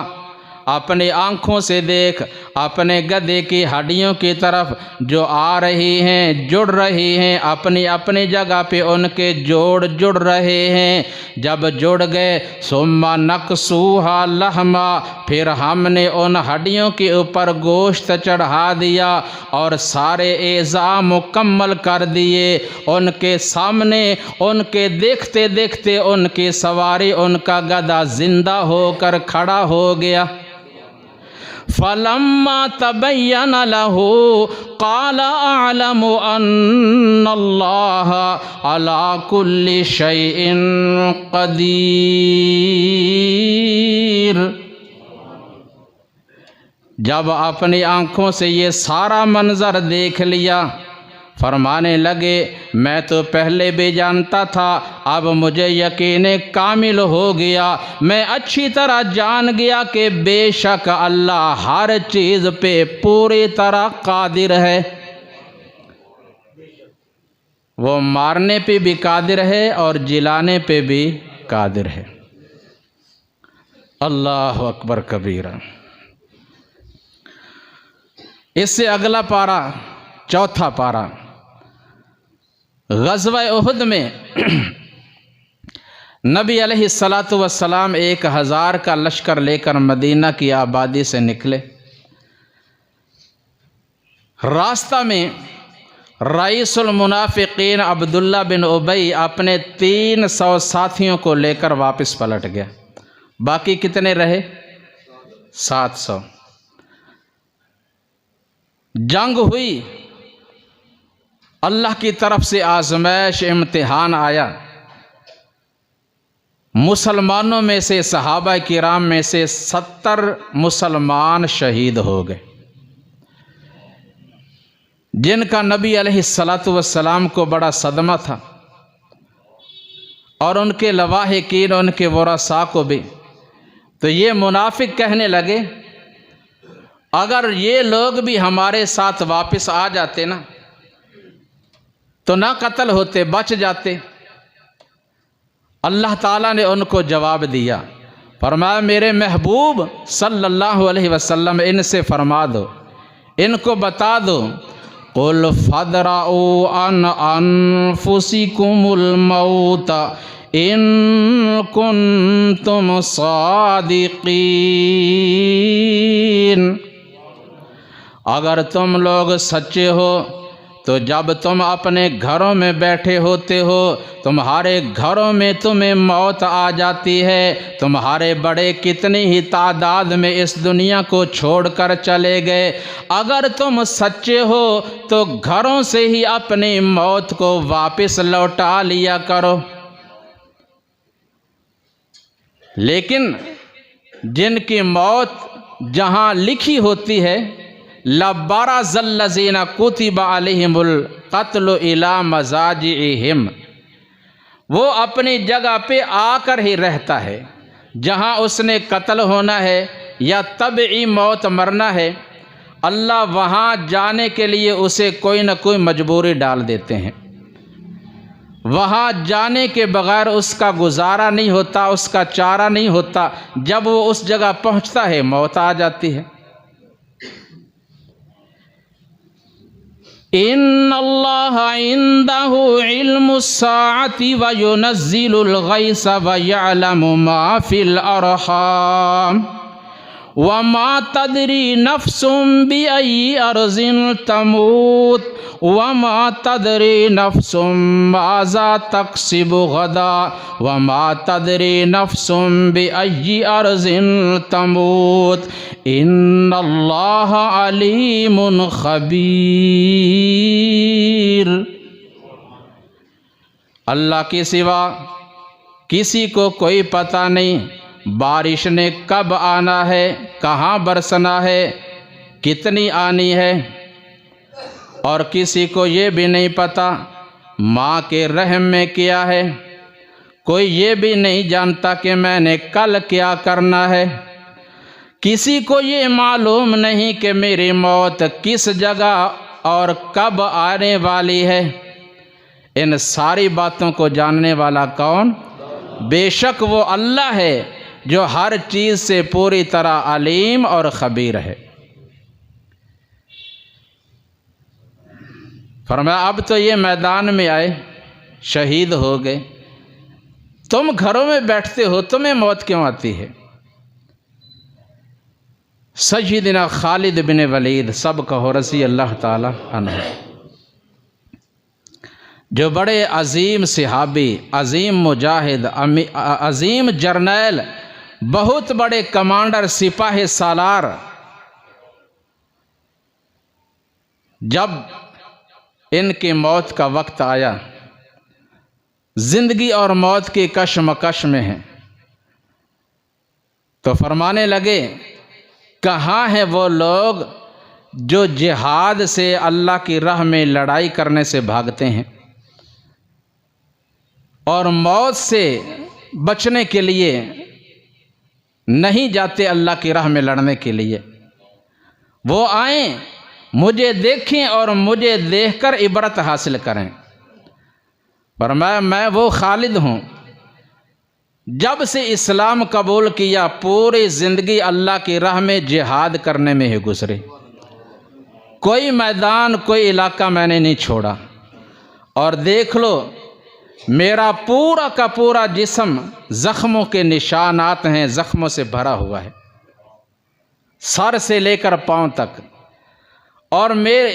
اپنی آنکھوں سے دیکھ اپنے گدھے کی ہڈیوں کی طرف جو آ رہی ہیں، جڑ رہی ہیں، اپنی اپنی جگہ پہ ان کے جوڑ جڑ رہے ہیں۔ جب جڑ گئے ثُمَّ نَكْسُوهَا لَحْمًا، پھر ہم نے ان ہڈیوں کے اوپر گوشت چڑھا دیا اور سارے اعضاء مکمل کر دیے ان کے سامنے، ان کے دیکھتے دیکھتے ان کی سواری، ان کا گدھا زندہ ہو کر کھڑا ہو گیا۔ فَلَمَّا تَبَيَّنَ لَهُ قَالَ أَعْلَمُ أَنَّ اللَّهَ عَلَى كُلِّ شَيْءٍ قَدِيرٌ، جب اپنی آنکھوں سے یہ سارا منظر دیکھ لیا، فرمانے لگے میں تو پہلے بھی جانتا تھا، اب مجھے یقین کامل ہو گیا، میں اچھی طرح جان گیا کہ بے شک اللہ ہر چیز پہ پوری طرح قادر ہے۔ وہ مارنے پہ بھی قادر ہے اور جلانے پہ بھی قادر ہے۔ اللہ اکبر کبیرہ۔ اس سے اگلا پارا چوتھا پارا، غزوہ احد میں نبی علیہ الصلاۃ والسلام 1000 کا لشکر لے کر مدینہ کی آبادی سے نکلے۔ راستہ میں رئیس المنافقین عبداللہ بن ابی اپنے 300 ساتھیوں کو لے کر واپس پلٹ گیا، باقی کتنے رہے؟ 700۔ جنگ ہوئی، اللہ کی طرف سے آزمائش امتحان آیا، مسلمانوں میں سے صحابہ کرام میں سے 70 مسلمان شہید ہو گئے، جن کا نبی علیہ الصلاۃ والسلام کو بڑا صدمہ تھا، اور ان کے لواحقین، ان کے ورثاء کو بھی۔ تو یہ منافق کہنے لگے اگر یہ لوگ بھی ہمارے ساتھ واپس آ جاتے نا تو نہ قتل ہوتے، بچ جاتے۔ اللہ تعالیٰ نے ان کو جواب دیا، فرمایا میرے محبوب صلی اللہ علیہ وسلم ان سے فرما دو، ان کو بتا دو، قُلْ فَادْرَءُوا عَنْ أَنفُسِكُمُ الْمَوْتَ إِن كُنتُمْ صَادِقِينَ۔ اگر تم لوگ سچے ہو تو جب تم اپنے گھروں میں بیٹھے ہوتے ہو، تمہارے گھروں میں تمہیں موت آ جاتی ہے، تمہارے بڑے کتنی ہی تعداد میں اس دنیا کو چھوڑ کر چلے گئے، اگر تم سچے ہو تو گھروں سے ہی اپنی موت کو واپس لوٹا لیا کرو۔ لیکن جن کی موت جہاں لکھی ہوتی ہے، لَبَرَزَ الَّذِينَ كُتِبَ عَلَيْهِمُ الْقَتْلُ إِلَى مَضَاجِعِهِمْ، وہ اپنی جگہ پہ آ کر ہی رہتا ہے، جہاں اس نے قتل ہونا ہے یا طبعی موت مرنا ہے، اللہ وہاں جانے کے لیے اسے کوئی نہ کوئی مجبوری ڈال دیتے ہیں۔ وہاں جانے کے بغیر اس کا گزارا نہیں ہوتا، اس کا چارہ نہیں ہوتا، جب وہ اس جگہ پہنچتا ہے موت آ جاتی ہے۔ ان اللہ عنده علم الساعة وينزل الغيث ويعلم ما في الارحام وما تدري نفس بأي أرض تموت وما تدري نفس ماذا تكسب غدا وما تدري نفس بأي أرض تموت إن الله عليم خبير۔ اللہ کے سوا کسی کو کوئی پتہ نہیں بارش نے کب آنا ہے، کہاں برسنا ہے، کتنی آنی ہے، اور کسی کو یہ بھی نہیں پتہ ماں کے رحم میں کیا ہے، کوئی یہ بھی نہیں جانتا کہ میں نے کل کیا کرنا ہے، کسی کو یہ معلوم نہیں کہ میری موت کس جگہ اور کب آنے والی ہے۔ ان ساری باتوں کو جاننے والا کون؟ بے شک وہ اللہ ہے جو ہر چیز سے پوری طرح علیم اور خبیر ہے۔ فرمایا اب تو یہ میدان میں آئے، شہید ہو گئے، تم گھروں میں بیٹھتے ہو، تمہیں موت کیوں آتی ہے؟ سیدنا خالد بن ولید، سب کہو رضی اللہ تعالی عنہ، جو بڑے عظیم صحابی، عظیم مجاہد، عظیم جرنیل، بہت بڑے کمانڈر، سپاہ سالار، جب ان کی موت کا وقت آیا، زندگی اور موت کی کشمکش میں ہیں، تو فرمانے لگے کہاں ہیں وہ لوگ جو جہاد سے اللہ کی راہ میں لڑائی کرنے سے بھاگتے ہیں اور موت سے بچنے کے لیے نہیں جاتے اللہ کی راہ میں لڑنے کے لیے؟ وہ آئیں، مجھے دیکھیں اور مجھے دیکھ کر عبرت حاصل کریں۔ فرمایا میں وہ خالد ہوں، جب سے اسلام قبول کیا پوری زندگی اللہ کی راہ میں جہاد کرنے میں ہی گزری، کوئی میدان کوئی علاقہ میں نے نہیں چھوڑا، اور دیکھ لو میرا پورا کا پورا جسم زخموں کے نشانات ہیں، زخموں سے بھرا ہوا ہے، سر سے لے کر پاؤں تک۔ اور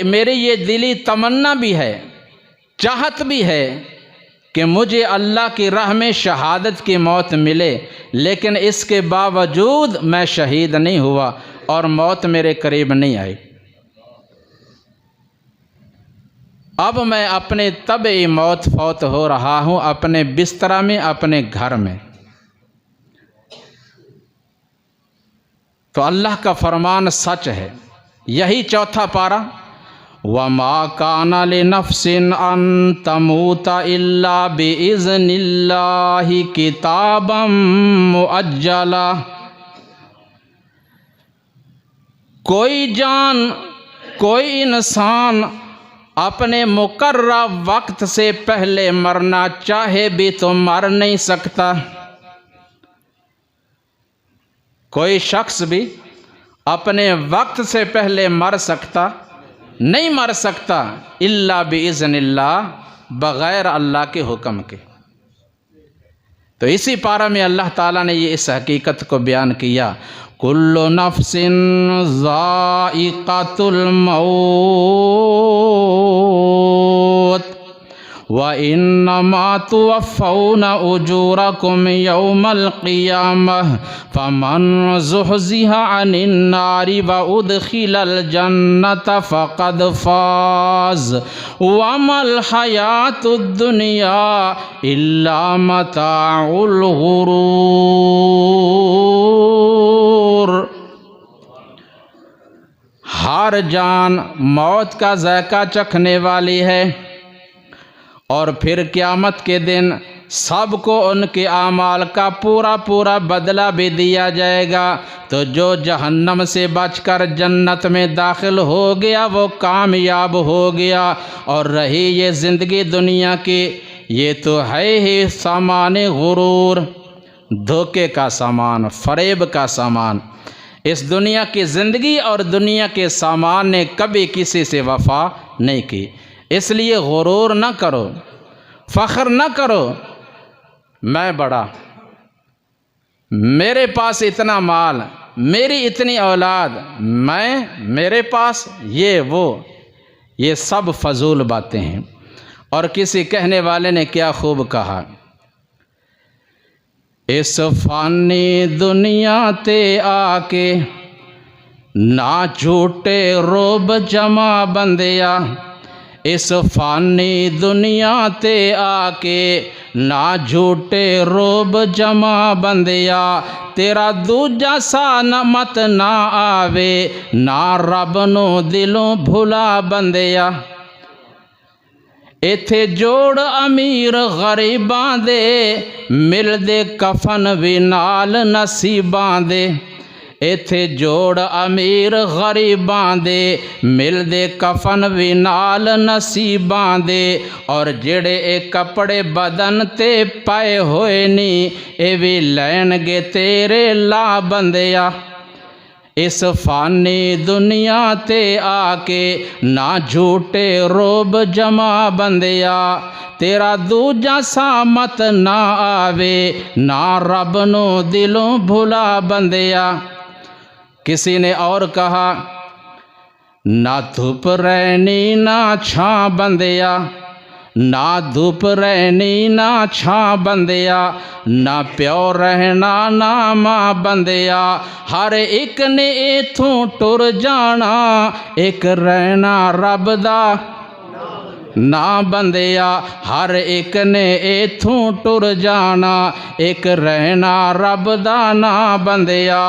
میری یہ دلی تمنا بھی ہے، چاہت بھی ہے کہ مجھے اللہ کی راہ میں شہادت کی موت ملے، لیکن اس کے باوجود میں شہید نہیں ہوا اور موت میرے قریب نہیں آئی۔ اب میں اپنے طبعی موت فوت ہو رہا ہوں، اپنے بستر میں، اپنے گھر میں۔ تو اللہ کا فرمان سچ ہے، یہی چوتھا پارہ، وَمَا كَانَ لِنَفْسٍ أَن تَمُوتَ إِلَّا بِإِذْنِ اللَّهِ كِتَابًا مُؤَجَّلًا۔ کوئی جان، کوئی انسان اپنے مقررہ وقت سے پہلے مرنا چاہے بھی تو مر نہیں سکتا۔ کوئی شخص بھی اپنے وقت سے پہلے مر سکتا نہیں، مر سکتا الا باذن اللہ، بغیر اللہ کے حکم کے۔ تو اسی پارہ میں اللہ تعالیٰ نے یہ اس حقیقت کو بیان کیا، کل نفس ذائقۃ الموت وَإِنَّمَا تُوَفَّوْنَ أُجُورَكُمْ يَوْمَ الْقِيَامَةِ فَمَنْ زُحْزِحَ عَنِ النَّارِ وَأُدْخِلَ الْجَنَّةَ فَقَدْ فَازَ وَمَا الْحَيَاةُ الدُّنْيَا إِلَّا مَتَاعُ الْغُرُورِ۔ ہر جان موت کا ذائقہ چکھنے والی ہے، اور پھر قیامت کے دن سب کو ان کے اعمال کا پورا پورا بدلہ بھی دیا جائے گا۔ تو جو جہنم سے بچ کر جنت میں داخل ہو گیا وہ کامیاب ہو گیا، اور رہی یہ زندگی دنیا کی، یہ تو ہے ہی سامان غرور، دھوکے کا سامان، فریب کا سامان۔ اس دنیا کی زندگی اور دنیا کے سامان نے کبھی کسی سے وفا نہیں کی، اس لیے غرور نہ کرو، فخر نہ کرو میں بڑا، میرے پاس اتنا مال، میری اتنی اولاد، میرے پاس یہ وہ، یہ سب فضول باتیں ہیں۔ اور کسی کہنے والے نے کیا خوب کہا، اس فانی دنیا تے آ کے نہ جھوٹے روب جمع بندیا، اس فانی دنیا تے آ کے نہ جھوٹے روب جمع بندیا، تیرا دوجا سا نہ مت نہ آوے، نہ رب نو دلوں بھلا بندیا۔ ایتھے جوڑ امیر غریباں دے، مل دے کفن وی نال نصیباں دے۔ ایتھے جوڑ امیر غریباں دے، مل دے کفن وی نال نصیباں دے، اور جڑے اے کپڑے بدن تے پائے ہوئے نی، اے وی لین گے تیرے لا بندیا۔ اس فانی دنیا تے آ کے نہ جھوٹے روب جمع بندیا، تیرا دوجا سا مت نہ آوے، نہ رب نو دلوں بھلا بندیا۔ کسی نے اور کہا، نہ دھوپ رہنی نہ چھاں بندیا، نہ دھوپ رہنی نہ چھاں بندیا، نہ پیو رہنا نہ ماں بندیا، ہر ایک نے ایتھوں ٹر جانا، ایک رہنا رب دا نہ بندیا، ہر ایک نے ایتھوں ٹر جانا، ایک رہنا رب دا نہ بندیا۔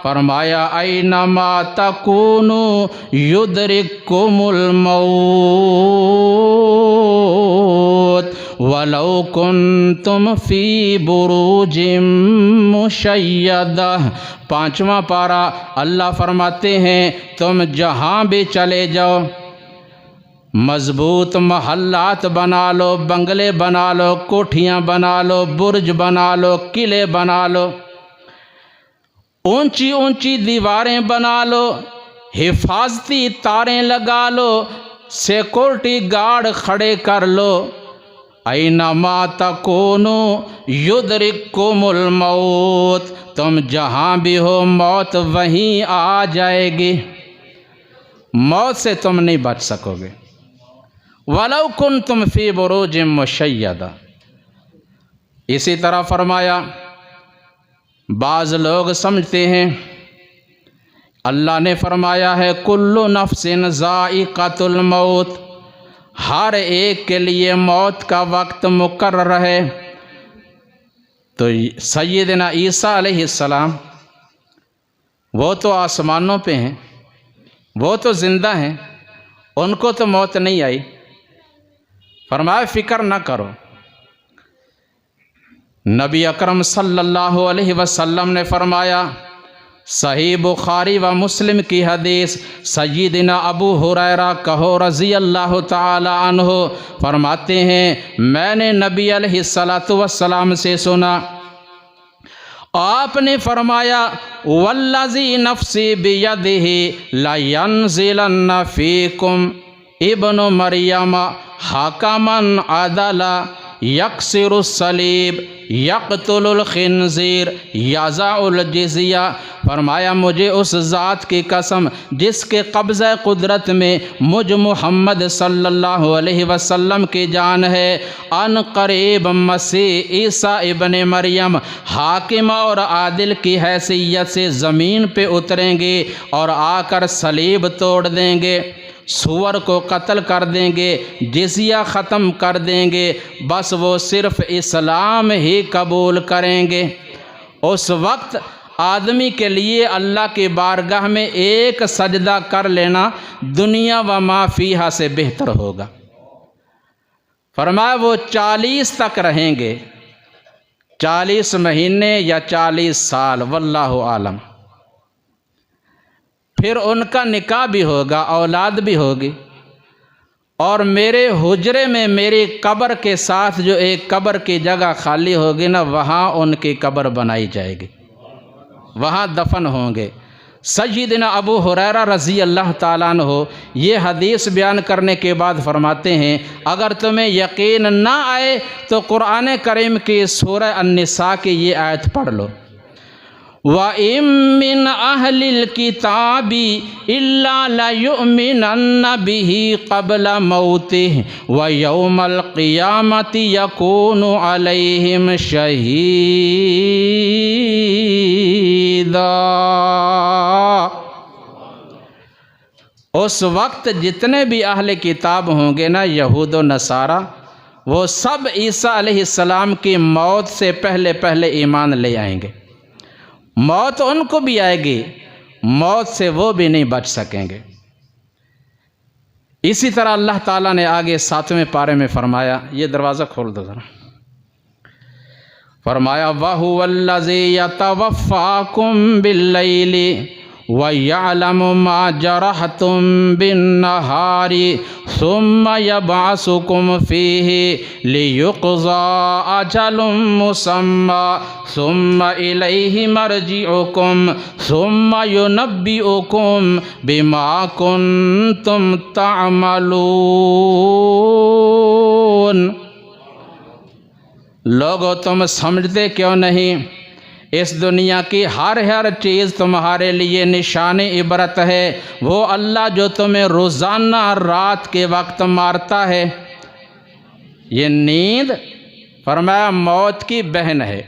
فرمایا اینما تکونو یدرککم الموت ولو کنتم فی بروج مشیدہ۔ پانچواں پارہ اللہ فرماتے ہیں تم جہاں بھی چلے جاؤ، مضبوط محلات بنا لو، بنگلے بنا لو، کوٹھیاں بنا لو، برج بنا لو، قلعے بنا لو، اونچی اونچی دیواریں بنا لو، حفاظتی تاریں لگا لو، سیکورٹی گارڈ کھڑے کر لو، اینما تکونو یدرککم الموت، تم جہاں بھی ہو موت وہیں آ جائے گی، موت سے تم نہیں بچ سکو گے۔ وَلَوْ كُنْتُمْ فِي بُرُوجٍ مُشَيَّدَةٍ، اسی طرح فرمایا بعض لوگ سمجھتے ہیں اللہ نے فرمایا ہے کل نفس ذائقۃ الموت، ہر ایک کے لیے موت کا وقت مقرر ہے۔ تو سیدنا عیسیٰ علیہ السلام وہ تو آسمانوں پہ ہیں، وہ تو زندہ ہیں، ان کو تو موت نہیں آئی۔ فرمایا فکر نہ کرو۔ نبی اکرم صلی اللہ علیہ وسلم نے فرمایا، صحیح بخاری و مسلم کی حدیث، سیدنا ابو ہریرہ کہو رضی اللہ تعالی عنہ فرماتے ہیں میں نے نبی علیہ السلام سے سنا، آپ نے فرمایا والذی نفسی بیدہ لینزلن فیکم ابن مریم حکما عدلا یکسر الصلیب یقتل الخنزیر یضع الجزیہ۔ فرمایا مجھے اس ذات کی قسم جس کے قبضہ قدرت میں مجھ محمد صلی اللہ علیہ وسلم کی جان ہے، ان قریب مسیح عیسیٰ ابن مریم حاکم اور عادل کی حیثیت سے زمین پہ اتریں گے اور آ کر صلیب توڑ دیں گے، سور کو قتل کر دیں گے، جزیہ ختم کر دیں گے، بس وہ صرف اسلام ہی قبول کریں گے۔ اس وقت آدمی کے لیے اللہ کی بارگاہ میں ایک سجدہ کر لینا دنیا و ما فیہا سے بہتر ہوگا۔ فرمایا وہ 40 تک رہیں گے، 40 مہینے یا 40 سال، واللہ عالم۔ پھر ان کا نکاح بھی ہوگا، اولاد بھی ہوگی، اور میرے حجرے میں میری قبر کے ساتھ جو ایک قبر کی جگہ خالی ہوگی نا، وہاں ان کی قبر بنائی جائے گی، وہاں دفن ہوں گے۔ سیدنا ابو ہریرہ رضی اللہ تعالیٰ عنہ یہ حدیث بیان کرنے کے بعد فرماتے ہیں اگر تمہیں یقین نہ آئے تو قرآن کریم کی سورہ النساء کی یہ آیت پڑھ لو، وَإِن مِّنْ أَهْلِ الْكِتَابِ إِلَّا لَيُؤْمِنَنَّ بِهِ قَبْلَ مَوْتِهِ وَيَوْمَ الْقِيَامَةِ يَكُونُ عَلَيْهِمْ شَهِيدًا۔ اس وقت جتنے بھی اہل کتاب ہوں گے نا، یہود و نصارہ، وہ سب عیسیٰ علیہ السلام کی موت سے پہلے ایمان لے آئیں گے۔ موت ان کو بھی آئے گی، موت سے وہ بھی نہیں بچ سکیں گے۔ اسی طرح اللہ تعالیٰ نے آگے 7ویں پارے میں فرمایا، یہ دروازہ کھول دو ذرا، فرمایا وَهُوَ الَّذِي يَتَوَفَّاكُم بِاللَّيْلِ وَيَعْلَمُ مَا جَرَحْتُم بِالنَّهَارِ ثُمَّ يَبْعَثُكُمْ فِيهِ لِيُقْضَىٰ أَجَلٌ مُّسَمًّى ثُمَّ إِلَيْهِ مَرْجِعُكُمْ ثُمَّ يُنَبِّئُكُم بِمَا كُنتُمْ تَعْمَلُونَ۔ لوگو تم سمجھتے کیوں نہیں اس دنیا کی ہر چیز تمہارے لیے نشان عبرت ہے، وہ اللہ جو تمہیں روزانہ رات کے وقت مارتا ہے۔ یہ نیند فرمایا موت کی بہن ہے،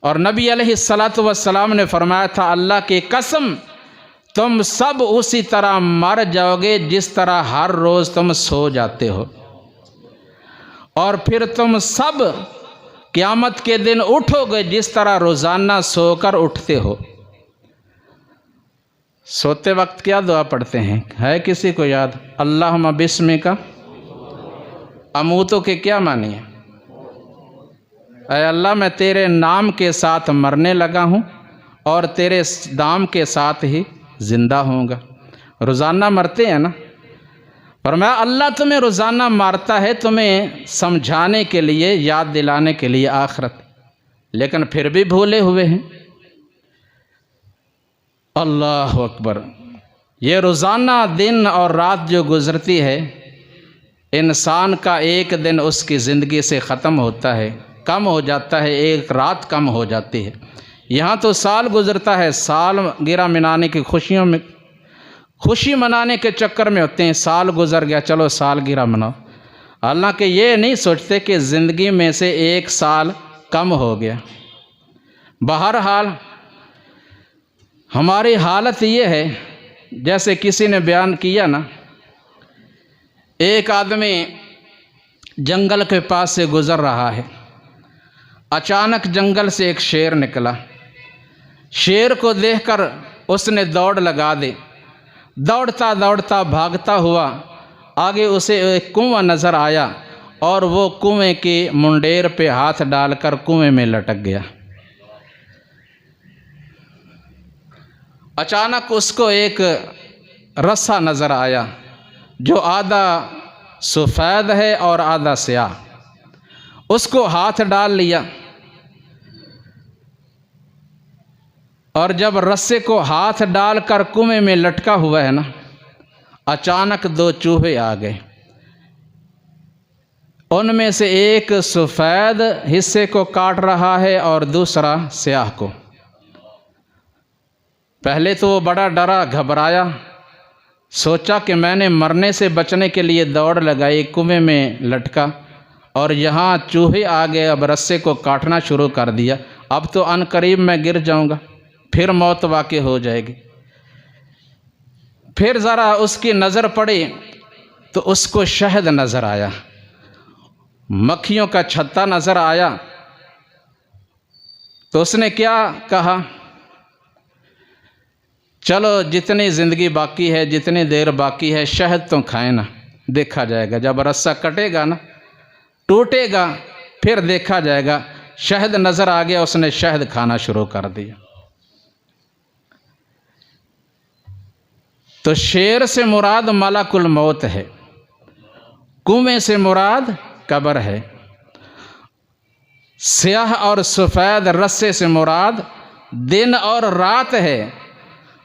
اور نبی علیہ السلام نے فرمایا تھا اللہ کی قسم تم سب اسی طرح مر جاؤ گے جس طرح ہر روز تم سو جاتے ہو، اور پھر تم سب قیامت کے دن اٹھو گے جس طرح روزانہ سو کر اٹھتے ہو۔ سوتے وقت کیا دعا پڑھتے ہیں، ہے کسی کو یاد؟ اللہم بسمک اموتو کے کیا معنی ہے؟ اے اللہ میں تیرے نام کے ساتھ مرنے لگا ہوں اور تیرے نام کے ساتھ ہی زندہ ہوں گا۔ روزانہ مرتے ہیں نا، فرمایا اللہ تمہیں روزانہ مارتا ہے تمہیں سمجھانے کے لیے، یاد دلانے کے لیے آخرت، لیکن پھر بھی بھولے ہوئے ہیں۔ اللہ اکبر۔ یہ روزانہ دن اور رات جو گزرتی ہے، انسان کا ایک دن اس کی زندگی سے ختم ہوتا ہے، کم ہو جاتا ہے، ایک رات کم ہو جاتی ہے۔ یہاں تو سال گزرتا ہے، سال گرہ منانے کی خوشیوں میں، خوشی منانے کے چکر میں ہوتے ہیں، سال گزر گیا چلو سال گرہ مناؤ، حالانکہ یہ نہیں سوچتے کہ زندگی میں سے ایک سال کم ہو گیا۔ بہرحال ہماری حالت یہ ہے، جیسے کسی نے بیان کیا نا، ایک آدمی جنگل کے پاس سے گزر رہا ہے، اچانک جنگل سے ایک شیر نکلا، شیر کو دیکھ کر اس نے دوڑ لگا دی، دوڑتا دوڑتا بھاگتا ہوا آگے اسے ایک کنواں نظر آیا اور وہ کنویں کی منڈیر پہ ہاتھ ڈال کر کنویں میں لٹک گیا۔ اچانک اس کو ایک رسا نظر آیا جو آدھا سفید ہے اور آدھا سیاہ، اس کو ہاتھ ڈال لیا، اور جب رسے کو ہاتھ ڈال کر کنویں میں لٹکا ہوا ہے نا، اچانک دو چوہے آ گئے، ان میں سے ایک سفید حصے کو کاٹ رہا ہے اور دوسرا سیاہ کو۔ پہلے تو وہ بڑا ڈرا، گھبرایا، سوچا کہ میں نے مرنے سے بچنے کے لیے دوڑ لگائی، کنویں میں لٹکا اور یہاں چوہے آ گئے، اب رسے کو کاٹنا شروع کر دیا، اب تو ان قریب میں گر جاؤں گا، پھر موت واقع ہو جائے گی۔ پھر ذرا اس کی نظر پڑی تو اس کو شہد نظر آیا، مکھیوں کا چھتا نظر آیا، تو اس نے کیا کہا، چلو جتنی زندگی باقی ہے، جتنی دیر باقی ہے، شہد تو کھائیں نا، دیکھا جائے گا، جب رسہ کٹے گا نا، ٹوٹے گا، پھر دیکھا جائے گا۔ شہد نظر آ گیا، اس نے شہد کھانا شروع کر دیا۔ تو شیر سے مراد ملک الموت ہے، کنویں سے مراد قبر ہے، سیاہ اور سفید رسے سے مراد دن اور رات ہے،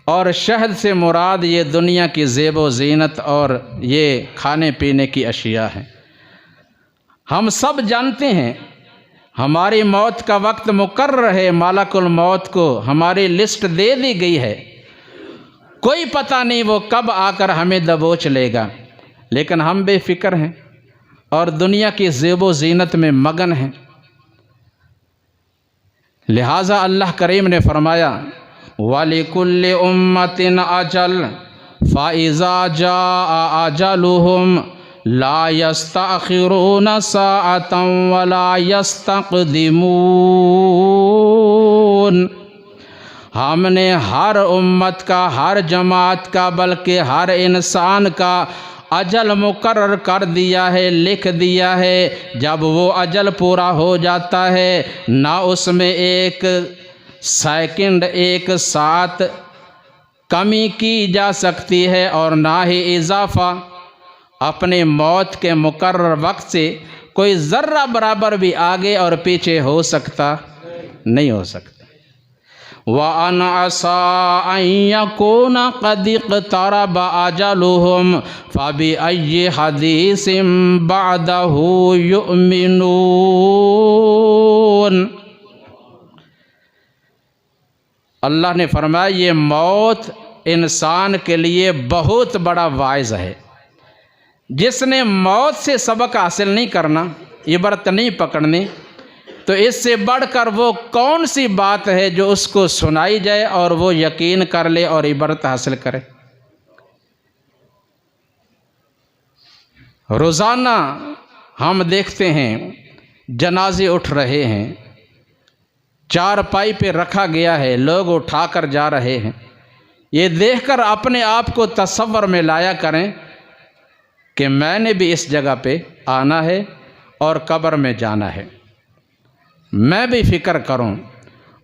اور شہد سے مراد یہ دنیا کی زیب و زینت اور یہ کھانے پینے کی اشیاء ہیں۔ ہم سب جانتے ہیں ہماری موت کا وقت مقرر ہے، ملک الموت کو ہماری لسٹ دے دی گئی ہے، کوئی پتہ نہیں وہ کب آ کر ہمیں دبوچ لے گا، لیکن ہم بے فکر ہیں اور دنیا کی زیب و زینت میں مگن ہیں۔ لہٰذا اللہ کریم نے فرمایا وَلِكُلِّ أُمَّةٍ أَجَلٌ فَإِذَا جَاءَ أَجَلُهُمْ لَا يَسْتَأْخِرُونَ سَاعَةً وَلَا يَسْتَقْدِمُونَ۔ ہم نے ہر امت کا، ہر جماعت کا، بلکہ ہر انسان کا اجل مقرر کر دیا ہے، لکھ دیا ہے۔ جب وہ اجل پورا ہو جاتا ہے، نہ اس میں ایک سیکنڈ، ایک ساتھ کمی کی جا سکتی ہے اور نہ ہی اضافہ۔ اپنی موت کے مقرر وقت سے کوئی ذرہ برابر بھی آگے اور پیچھے ہو سکتا نہیں ہو سکتا۔ وَأَنْ عَسَىٰ أَن يَكُونَ قَدِ اقْتَرَبَ أَجَلُهُمْ فَبِأَيِّ حَدِيثٍ بَعْدَهُ يُؤْمِنُونَ۔ اللہ نے فرمایا یہ موت انسان کے لیے بہت بڑا واعظ ہے۔ جس نے موت سے سبق حاصل نہیں کرنا، عبرت نہیں پکڑنی، تو اس سے بڑھ کر وہ کون سی بات ہے جو اس کو سنائی جائے اور وہ یقین کر لے اور عبرت حاصل کرے۔ روزانہ ہم دیکھتے ہیں جنازے اٹھ رہے ہیں، چارپائی پہ رکھا گیا ہے، لوگ اٹھا کر جا رہے ہیں۔ یہ دیکھ کر اپنے آپ کو تصور میں لایا کریں کہ میں نے بھی اس جگہ پہ آنا ہے اور قبر میں جانا ہے، میں بھی فکر کروں۔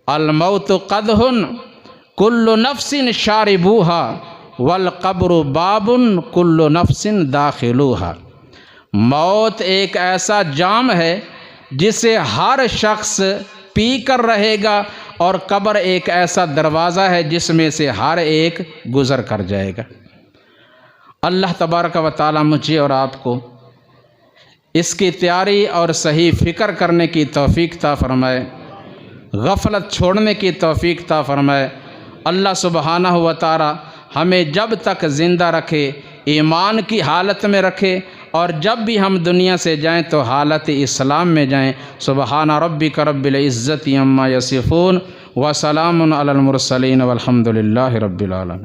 الموت قدح کل نفس شاربوہا والقبر باب کل نفس داخلوہا۔ موت ایک ایسا جام ہے جسے ہر شخص پی کر رہے گا، اور قبر ایک ایسا دروازہ ہے جس میں سے ہر ایک گزر کر جائے گا۔ اللہ تبارک و تعالی مجھے اور آپ کو اس کی تیاری اور صحیح فکر کرنے کی توفیق عطا فرمائے، غفلت چھوڑنے کی توفیق عطا فرمائے۔ اللہ سبحانہ و تعالی ہمیں جب تک زندہ رکھے ایمان کی حالت میں رکھے، اور جب بھی ہم دنیا سے جائیں تو حالت اسلام میں جائیں۔ سبحان ربک رب العزت عما یصفون وسلام علی المرسلین والحمد للہ رب العالمین۔